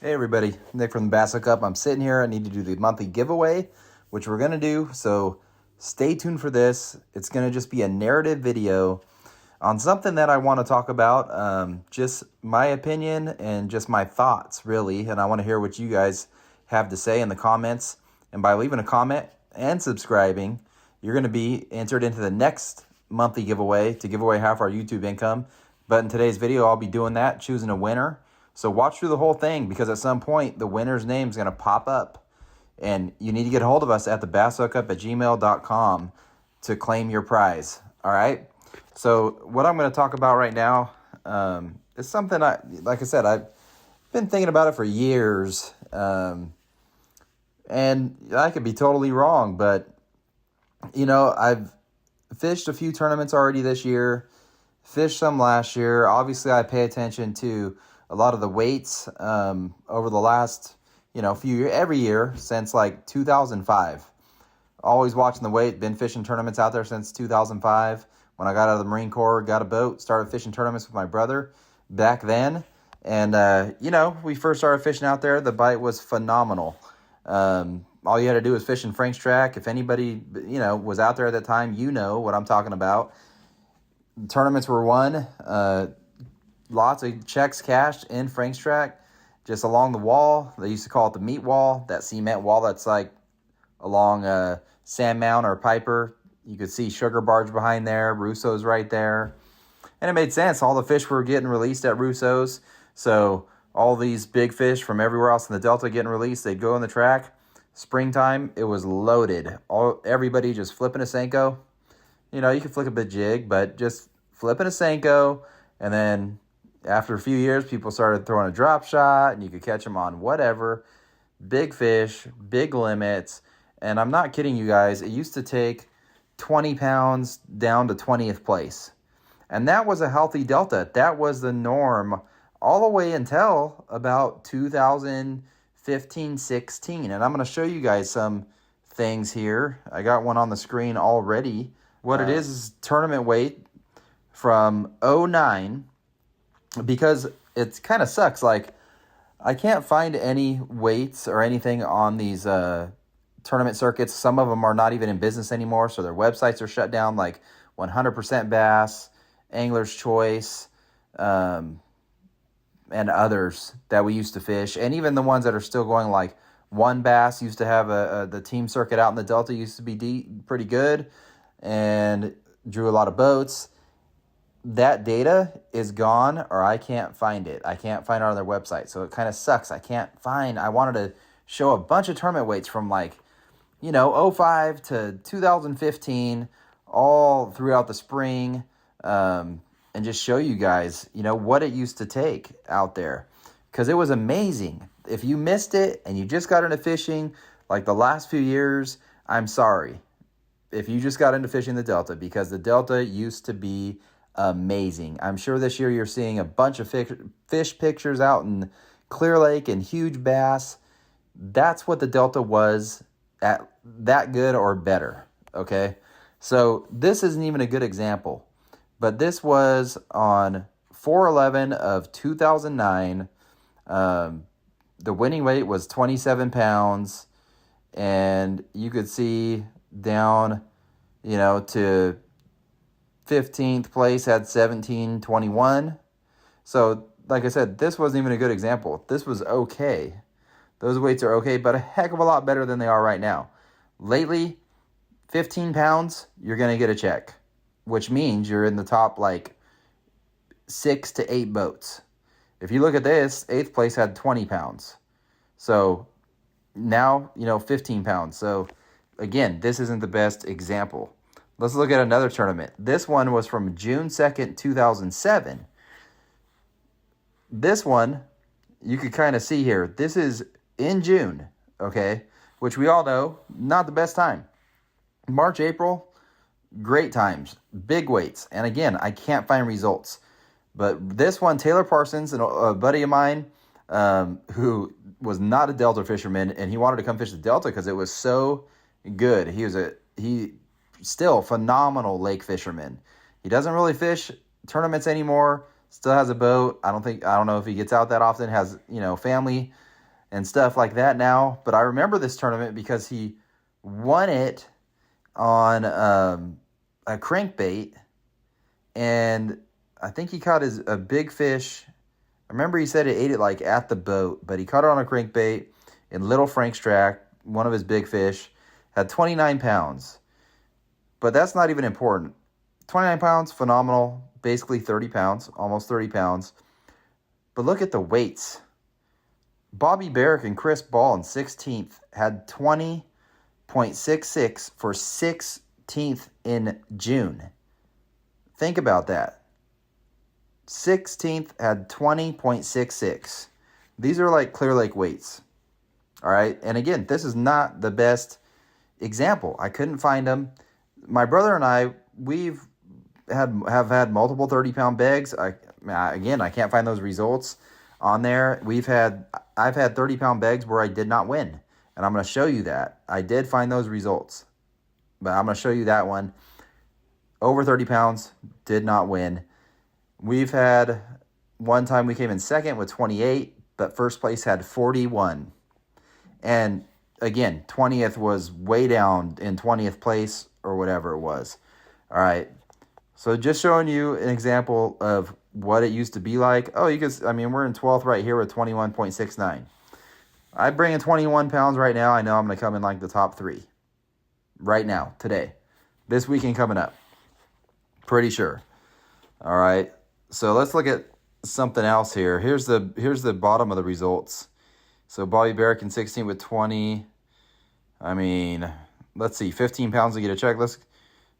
Hey everybody, Nick from the Bass Hookup. I'm sitting here. I need to do the monthly giveaway, which we're going to do. So stay tuned for this. It's going to just be a narrative video on something that I want to talk about. Just my opinion and just my thoughts, really. And I want to hear what you guys have to say in the comments. And by leaving a comment and subscribing, you're going to be entered into the next monthly giveaway to give away half our YouTube income. But in today's video, I'll be doing that, choosing a winner. So watch through the whole thing, because at some point the winner's name is going to pop up, and you need to get a hold of us at thebasshookup@gmail.com to claim your prize. All right. So what I'm going to talk about right now is something like I said, I've been thinking about it for years, and I could be totally wrong, but I've fished a few tournaments already this year, fished some last year. Obviously, I pay attention to a lot of the weights over the last, few years, every year since like 2005. Always watching the weight, been fishing tournaments out there since 2005. When I got out of the Marine Corps, got a boat, started fishing tournaments with my brother back then. And, we first started fishing out there. The bite was phenomenal. All you had to do was fish in Frank's Track. If anybody, was out there at that time, you know what I'm talking about. Tournaments were won. Lots of checks cashed in Frank's Track, just along the wall. They used to call it the meat wall, that cement wall that's like along Sandmount or Piper. You could see Sugar Barge behind there. Russo's right there. And it made sense. All the fish were getting released at Russo's. So all these big fish from everywhere else in the Delta getting released, they'd go in the track. Springtime, it was loaded. Everybody just flipping a Senko. You could flick a big jig, but just flipping a Senko. And then after a few years, people started throwing a drop shot, and you could catch them on whatever. Big fish, big limits. And I'm not kidding you guys. It used to take 20 pounds down to 20th place. And that was a healthy Delta. That was the norm all the way until about 2015, 16. And I'm going to show you guys some things here. I got one on the screen already. What it is tournament weight from 09. Because it kind of sucks. Like, I can't find any weights or anything on these tournament circuits. Some of them are not even in business anymore, so their websites are shut down, like 100% Bass, Angler's Choice, and others that we used to fish. And even the ones that are still going, like One Bass used to have the team circuit out in the Delta, used to be pretty good and drew a lot of boats. That data is gone, or I can't find it. I can't find it on their website. So it kind of sucks. I wanted to show a bunch of tournament weights from like, 05 to 2015, all throughout the spring, and just show you guys, what it used to take out there. Because it was amazing. If you missed it and you just got into fishing like the last few years, I'm sorry. If you just got into fishing the Delta, because the Delta used to be amazing. I'm sure this year you're seeing a bunch of fish pictures out in Clear Lake and huge bass. That's what the Delta was at, that good or better. Okay. So this isn't even a good example, but this was on 4/11 of 2009. The winning weight was 27 pounds, and you could see down, to 15th place had 17.21. So, like I said, this wasn't even a good example. This was okay. Those weights are okay, but a heck of a lot better than they are right now. Lately, 15 pounds, you're going to get a check, which means you're in the top like 6 to 8 boats. If you look at this, 8th place had 20 pounds. So now, 15 pounds. So again, this isn't the best example. Let's look at another tournament. This one was from June 2nd, 2007. This one, you could kind of see here. This is in June, okay? Which we all know, not the best time. March, April, great times. Big weights. And again, I can't find results. But this one, Taylor Parsons, a buddy of mine, who was not a Delta fisherman, and he wanted to come fish the Delta because it was so good. He still phenomenal lake fisherman. He doesn't really fish tournaments anymore. Still has a boat. I don't know if he gets out that often. Has family and stuff like that now. But I remember this tournament because he won it on a crankbait, and I think he caught a big fish. I remember he said he ate it like at the boat, but he caught it on a crankbait in Little Frank's Track, one of his big fish, had 29 pounds. But that's not even important. 29 pounds, phenomenal, basically 30 pounds, almost 30 pounds. But look at the weights. Bobby Barrick and Chris Ball in 16th had 20.66 for 16th in June. Think about that. 16th had 20.66. These are like Clear Lake weights. All right. And again, this is not the best example. I couldn't find them. My brother and I, have had multiple 30-pound bags. I can't find those results on there. I've had 30-pound bags where I did not win, and I'm going to show you that. I did find those results, but I'm going to show you that one. Over 30 pounds, did not win. We've had one time we came in second with 28, but first place had 41. And again, 20th was way down in 20th place or whatever it was. All right. So just showing you an example of what it used to be like. Oh, we're in 12th right here with 21.69. I bring in 21 pounds right now. I know I'm going to come in like the top 3 right now, today, this weekend coming up. Pretty sure. All right. So let's look at something else here. Here's the bottom of the results. So Bobby Barrick in 16 with 20. Let's see, 15 pounds to get a check. Let's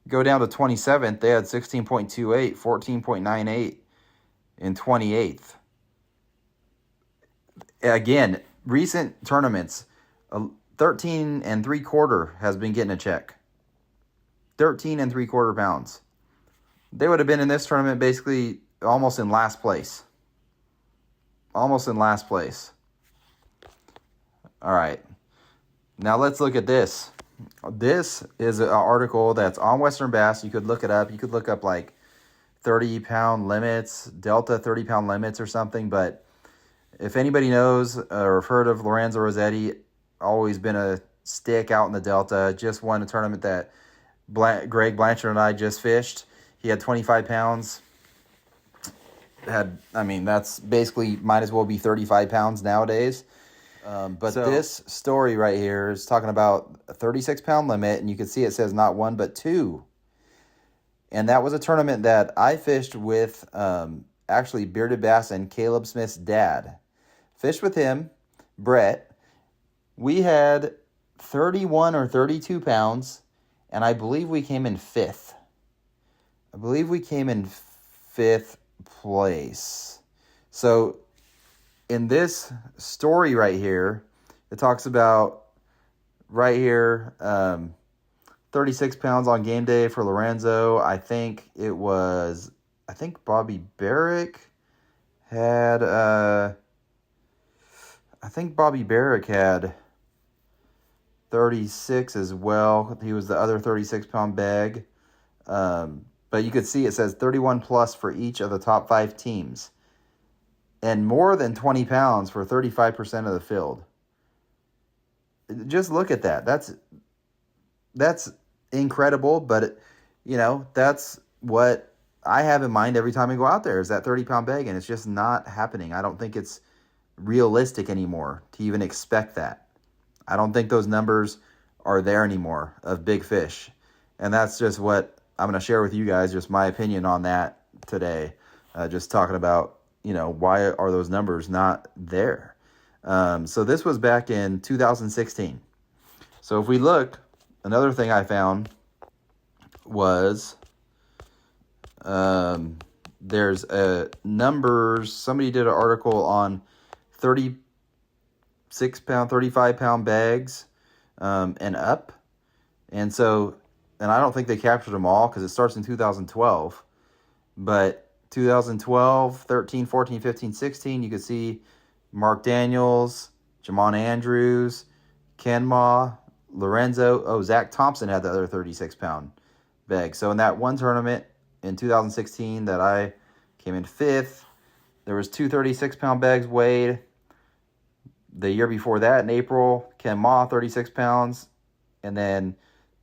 go down to 27th. They had 16.28, 14.98 in 28th. Again, recent tournaments, 13 3/4 has been getting a check. 13 3/4 pounds. They would have been in this tournament basically almost in last place. Almost in last place. All right. Now let's look at this. This is an article that's on Western Bass. You could look it up. You could look up like 30-pound limits, Delta 30-pound limits or something. But if anybody knows or heard of Lorenzo Rossetti, always been a stick out in the Delta. Just won a tournament that Greg Blanchard and I just fished. He had 25 pounds. That's basically might as well be 35 pounds nowadays. This story right here is talking about a 36-pound limit, and you can see it says not 1 but 2. And that was a tournament that I fished with actually Bearded Bass and Caleb Smith's dad. Fished with him, Brett. We had 31 or 32 pounds, and I believe we came in 5th. I believe we came in 5th place. So in this story right here, it talks about right here, 36 pounds on game day for Lorenzo. I think Bobby Barrick had, 36 as well. He was the other 36-pound bag. But you could see it says 31 plus for each of the top 5 teams. And more than 20 pounds for 35% of the field. Just look at that. That's incredible, but that's what I have in mind every time I go out there is that 30-pound bag, and it's just not happening. I don't think it's realistic anymore to even expect that. I don't think those numbers are there anymore of big fish. And that's just what I'm going to share with you guys, just my opinion on that today. Just talking about, why are those numbers not there? So this was back in 2016. So if we look, another thing I found was there's numbers. Somebody did an article on 36-pound, 35-pound bags and up. And I don't think they captured them all because it starts in 2012. But 2012, 13, 14, 15, 16, you could see Mark Daniels, Jamon Andrews, Ken Ma, Lorenzo. Zach Thompson had the other 36-pound bag. So in that one tournament in 2016 that I came in 5th, there was two 36-pound bags weighed. The year before that, in April, Ken Ma, 36 pounds. And then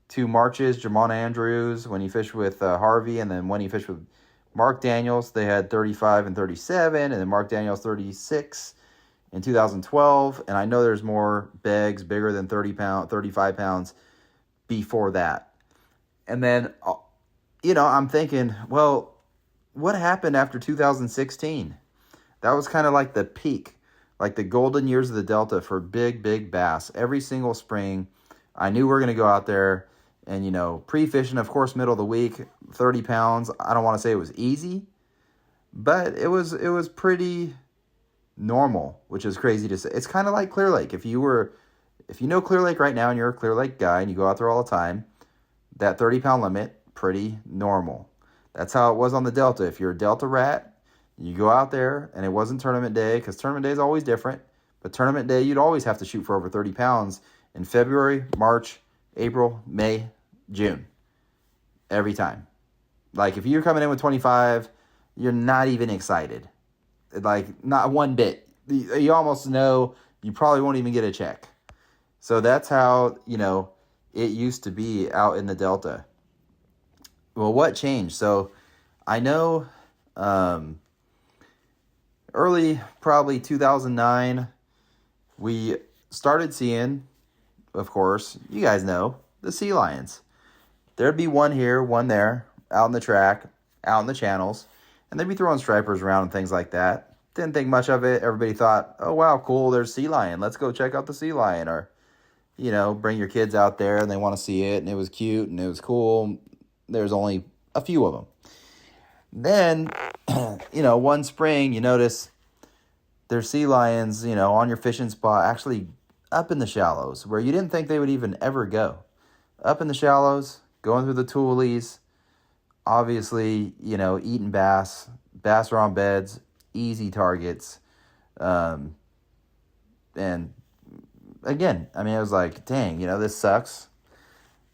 2 Marches, Jamon Andrews, when he fished with Harvey, and then when he fished with Mark Daniels, they had 35 and 37, and then Mark Daniels 36 in 2012. And I know there's more begs bigger than 35 pounds before that. And then, I'm thinking, well, what happened after 2016? That was kind of like the peak, like the golden years of the Delta for big, big bass. Every single spring, I knew we were going to go out there and, pre-fishing, of course, middle of the week, 30 pounds. I don't want to say it was easy, but it was pretty normal, which is crazy to say. It's kind of like Clear Lake. If you know Clear Lake right now and you're a Clear Lake guy and you go out there all the time, that 30-pound limit, pretty normal. That's how it was on the Delta. If you're a Delta rat, you go out there, and it wasn't tournament day, because tournament day is always different, but tournament day, you'd always have to shoot for over 30 pounds in February, March, April, May, June. Every time. Like, if you're coming in with 25, you're not even excited. Like, not one bit. You almost know you probably won't even get a check. So that's how, it used to be out in the Delta. Well, what changed? So I know early, probably 2009, we started seeing, of course, you guys know, the sea lions. There'd be one here, one there, out in the track, out in the channels, and they'd be throwing stripers around and things like that. Didn't think much of it. Everybody thought, oh, wow, cool, there's sea lion. Let's go check out the sea lion. Or, bring your kids out there and they want to see it, and it was cute and it was cool. There's only a few of them. Then, one spring, you notice there's sea lions, on your fishing spot, actually up in the shallows, where you didn't think they would even ever go. Up in the shallows, going through the toolies, obviously, eating bass. Bass are on beds, easy targets. And again, it was like, dang, this sucks.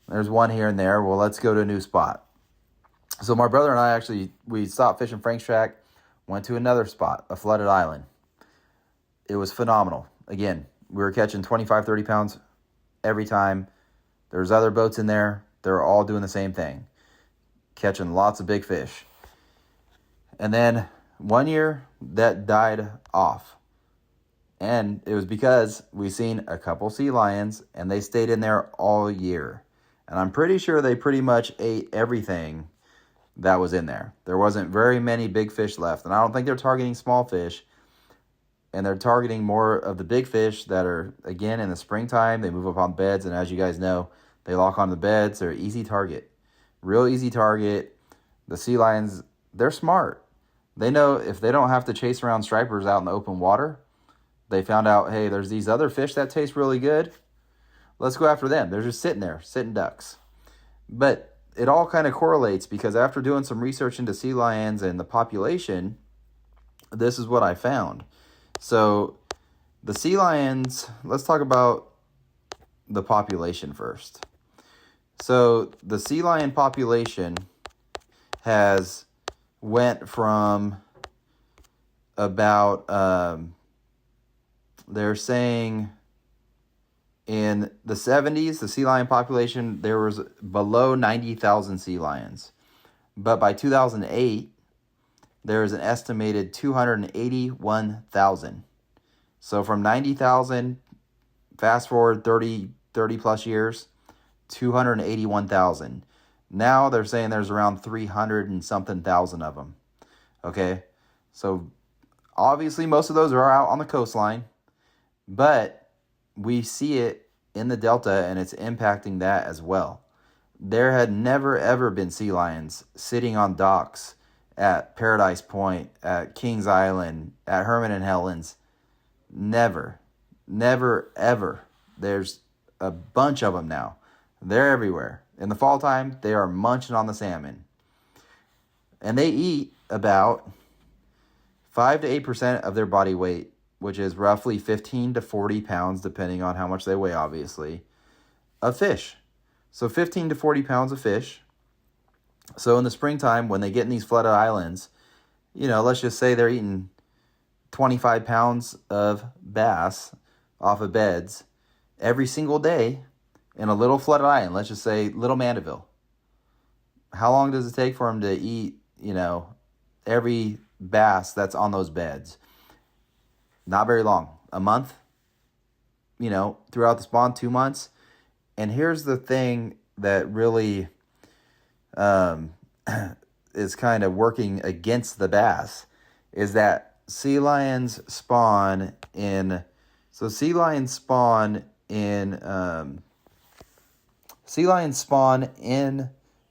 There's one here and there. Well, let's go to a new spot. So my brother and I we stopped fishing Frank's Track, went to another spot, a flooded island. It was phenomenal. Again, we were catching 25, 30 pounds every time. There's other boats in there. They're all doing the same thing, catching lots of big fish. And then one year, that died off. And it was because we seen a couple sea lions, and they stayed in there all year. And I'm pretty sure they pretty much ate everything that was in there. There wasn't very many big fish left. And I don't think they're targeting small fish. And they're targeting more of the big fish that are, again, in the springtime. They move up on beds. And as you guys know, they lock on the beds. They're an easy target. Real easy target. The sea lions, they're smart. They know if they don't have to chase around stripers out in the open water, they found out, hey, there's these other fish that taste really good. Let's go after them. They're just sitting there, sitting ducks. But it all kind of correlates, because after doing some research into sea lions and the population, this is what I found. So the sea lions, let's talk about the population first. So the sea lion population has went from about, they're saying in the 70s, the sea lion population, there was below 90,000 sea lions. But by 2008, there is an estimated 281,000. So from 90,000, fast forward 30 plus years, 281,000. Now they're saying there's around 300 and something thousand of them. Okay, so obviously most of those are out on the coastline, but we see it in the Delta, and it's impacting that as well. There had never ever been sea lions sitting on docks at Paradise Point, at Kings Island, at Herman and Helen's. Never, ever. There's a bunch of them now. They're everywhere. In the fall time, they are munching on the salmon. And they eat about 5 to 8% of their body weight, which is roughly 15 to 40 pounds, depending on how much they weigh, obviously, of fish. So 15 to 40 pounds of fish. So in the springtime, when they get in these flooded islands, let's just say they're eating 25 pounds of bass off of beds every single day in a little flooded island, let's just say Little Mandeville. How long does it take for them to eat, every bass that's on those beds? Not very long. A month, throughout the spawn, 2 months. And here's the thing that really is kind of working against the bass, is that sea lions spawn in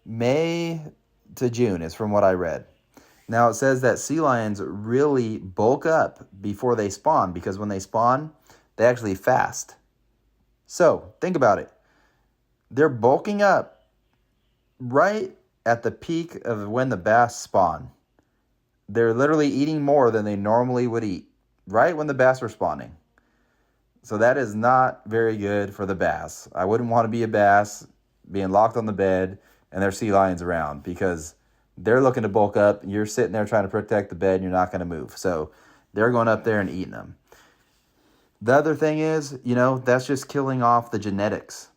May to June, is from what I read. Now it says that sea lions really bulk up before they spawn, because when they spawn, they actually fast. So think about it. They're bulking up right at the peak of when the bass spawn. They're literally eating more than they normally would eat right when the bass are spawning. So that is not very good for the bass. I wouldn't want to be a bass being locked on the bed and there's sea lions around, because they're looking to bulk up. You're sitting there trying to protect the bed and you're not going to move. So they're going up there and eating them. The other thing is, that's just killing off the genetics.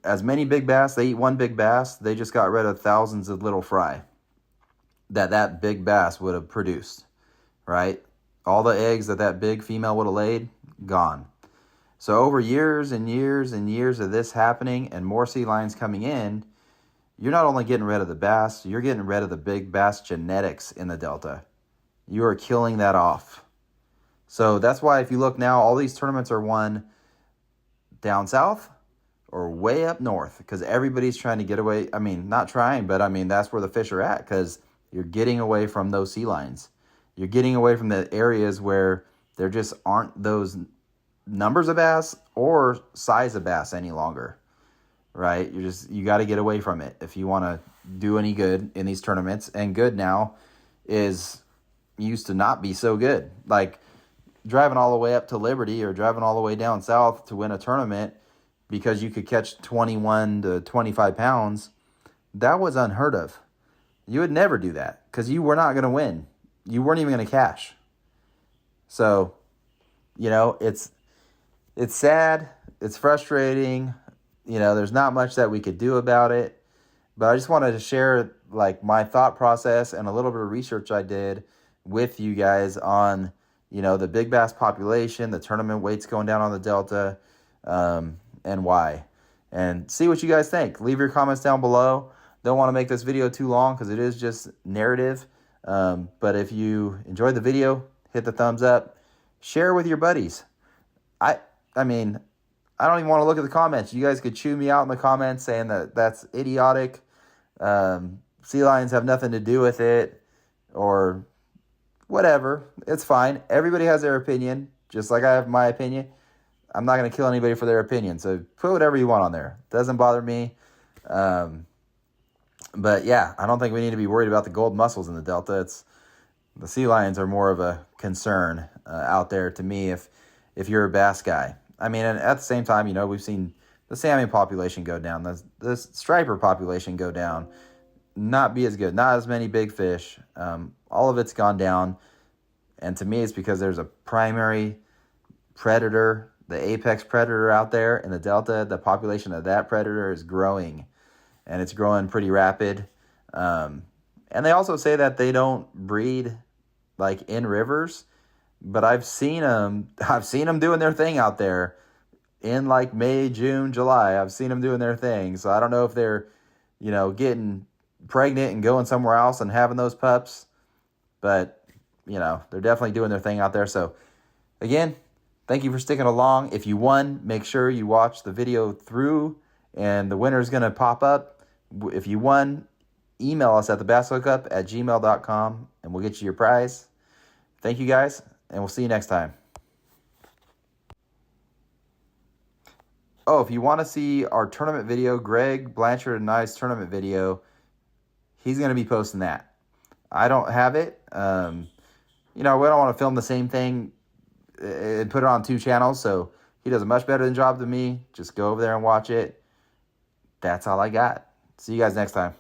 As many big bass, they eat one big bass, they just got rid of thousands of little fry that big bass would have produced, right? All the eggs that big female would have laid, gone. So over years and years and years of this happening and more sea lions coming in, you're not only getting rid of the bass, you're getting rid of the big bass genetics in the Delta. You are killing that off. So that's why if you look now, all these tournaments are won down south or way up north, because everybody's trying to get away. I mean, not trying, but that's where the fish are at, because you're getting away from those sea lions. You're getting away from the areas where there just aren't those numbers of bass or size of bass any longer, right? You got to get away from it if you want to do any good in these tournaments. And good now is used to not be so good. Like driving all the way up to Liberty or driving all the way down south to win a tournament because you could catch 21 to 25 pounds, that was unheard of. You would never do that because you were not going to win. You weren't even going to cash. So, it's sad. It's frustrating. There's not much that we could do about it. But I just wanted to share my thought process and a little bit of research I did with you guys on, the big bass population, the tournament weights going down on the Delta, and why. And see what you guys think. Leave your comments down below. Don't want to make this video too long because it is just narrative. But if you enjoyed the video, hit the thumbs up. Share with your buddies. I mean, I don't even want to look at the comments. You guys could chew me out in the comments saying that that's idiotic. Sea lions have nothing to do with it or whatever. It's fine. Everybody has their opinion, just like I have my opinion. I'm not going to kill anybody for their opinion. So put whatever you want on there. Doesn't bother me. But yeah, I don't think we need to be worried about the gold mussels in the Delta. The sea lions are more of a concern out there to me if you're a bass guy. I mean, and at the same time, we've seen the salmon population go down, the striper population go down, not be as good, not as many big fish. All of it's gone down. And to me, it's because there's a primary predator, the apex predator out there in the Delta. The population of that predator is growing, and it's growing pretty rapid. And they also say that they don't breed in rivers, but I've seen them doing their thing out there in May, June, July. I've seen them doing their thing. So I don't know if they're, getting pregnant and going somewhere else and having those pups, but they're definitely doing their thing out there. So again, thank you for sticking along. If you won, make sure you watch the video through and the winner is going to pop up. If you won, email us at thebassHookup@gmail.com and we'll get you your prize. Thank you guys, and we'll see you next time. Oh, if you want to see our tournament video, Greg Blanchard and I's tournament video, he's going to be posting that. I don't have it. We don't want to film the same thing and put it on 2 channels, so he does a much better job than me. Just go over there and watch it. That's all I got. See you guys next time.